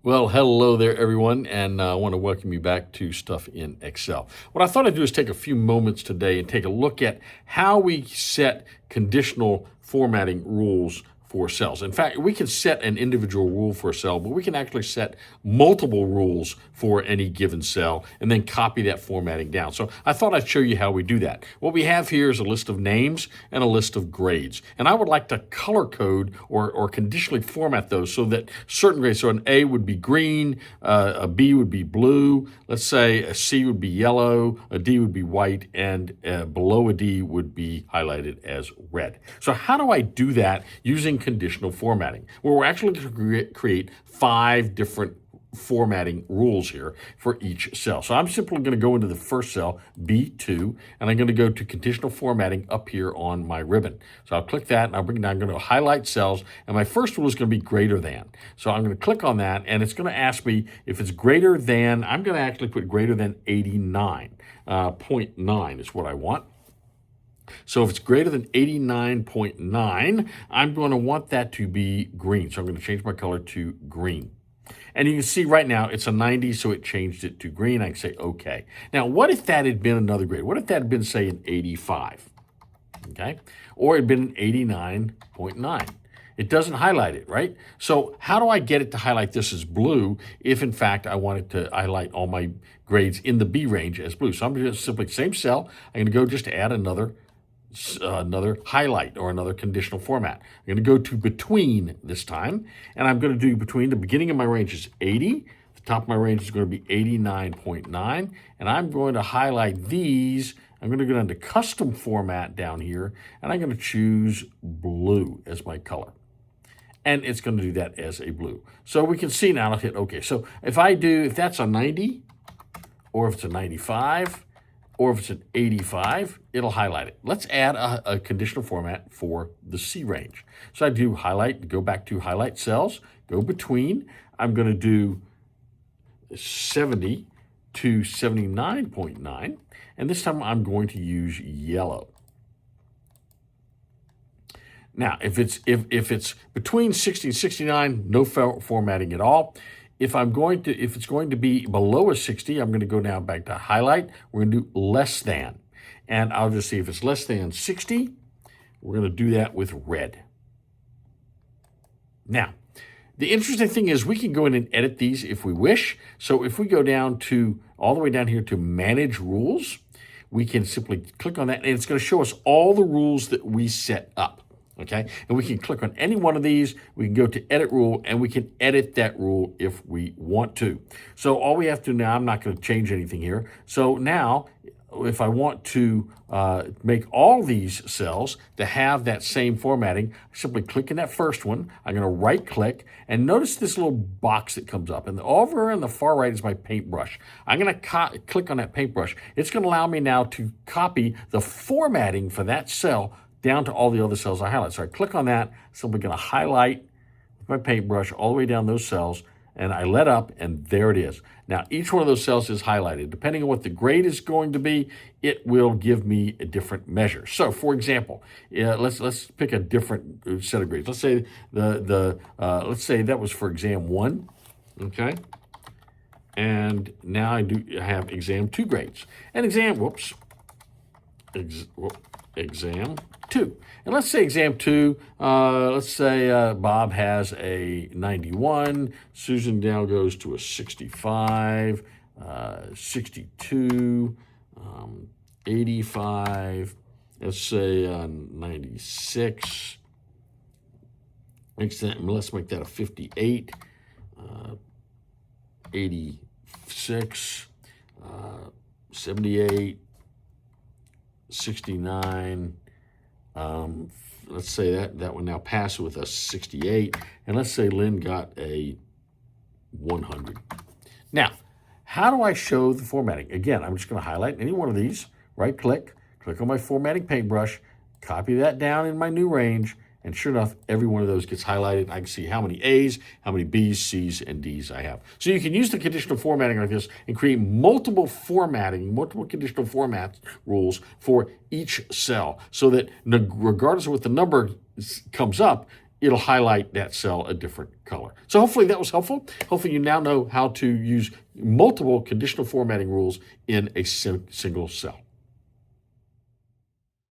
Well, hello there, everyone, and I want to welcome you back to Stuff in Excel. What I thought I'd do is take a few moments today and take a look at how we set conditional formatting rules for cells. In fact, we can set an individual rule for a cell, but we can actually set multiple rules for any given cell and then copy that formatting down. So I thought I'd show you how we do that. What we have here is a list of names and a list of grades. And I would like to color code or conditionally format those so that certain grades, so an A would be green, a B would be blue, let's say a C would be yellow, a D would be white, and below a D would be highlighted as red. So how do I do that using conditional formatting? Well, we're actually going to create 5 different formatting rules here for each cell. So I'm simply going to go into the first cell, B2, and I'm going to go to conditional formatting up here on my ribbon. So I'll click that and I'm going to highlight cells, and my first rule is going to be greater than. So I'm going to click on that and it's going to ask me if it's greater than, I'm going to actually put greater than 89.9 is what I want. So if it's greater than 89.9, I'm going to want that to be green. So I'm going to change my color to green. And you can see right now it's a 90, so it changed it to green. I can say OK. Now, what if that had been another grade? What if that had been, say, an 85? Okay? Or it had been an 89.9. It doesn't highlight it, right? So how do I get it to highlight this as blue if, in fact, I want it to highlight all my grades in the B range as blue? So I'm just simply same cell. I'm going to go just to add another highlight or another conditional format. I'm going to go to between this time, and I'm going to do between. The beginning of my range is 80. The top of my range is going to be 89.9, and I'm going to highlight these. I'm going to go down to custom format down here, and I'm going to choose blue as my color. And it's going to do that as a blue. So we can see now, I'll hit OK. So if that's a 90, or if it's a 95, or if it's an 85, it'll highlight it. Let's add a conditional format for the C range. So I do highlight, go back to highlight cells, go between. I'm going to do 70 to 79.9, and this time I'm going to use yellow. Now, if it's between 60 and 69, no formatting at all. If it's going to be below a 60, I'm going to go down back to highlight. We're going to do less than. And I'll just see if it's less than 60, we're going to do that with red. Now, the interesting thing is we can go in and edit these if we wish. So if we go down to all the way down here to manage rules, we can simply click on that and it's going to show us all the rules that we set up. Okay, and we can click on any one of these. We can go to edit rule and we can edit that rule if we want to. So all we have to now, I'm not going to change anything here. So now if I want to make all these cells to have that same formatting, simply click in that first one. I'm going to right click and notice this little box that comes up, and over on the far right is my paintbrush. I'm going to click on that paintbrush. It's going to allow me now to copy the formatting for that cell down to all the other cells I highlight. So I click on that, simply going to highlight with my paintbrush all the way down those cells, and I let up, and there it is. Now, each one of those cells is highlighted. Depending on what the grade is going to be, it will give me a different measure. So, for example, let's pick a different set of grades. Let's say let's say that was for exam 1, okay? And now I have exam 2 grades. And exam 2. And let's say exam 2, let's say Bob has a 91, Susan now goes to a 65, 62, 85, let's say 96, let's make that a 58, 86, 78, 69, let's say that one now passes with a 68, and let's say Lynn got a 100. Now, how do I show the formatting? Again, I'm just going to highlight any one of these, right click on my formatting paintbrush, copy that down in my new range, and sure enough, every one of those gets highlighted. I can see how many A's, how many B's, C's, and D's I have. So you can use the conditional formatting like this and create multiple conditional format rules for each cell so that regardless of what the number comes up, it'll highlight that cell a different color. So hopefully that was helpful. Hopefully you now know how to use multiple conditional formatting rules in a single cell.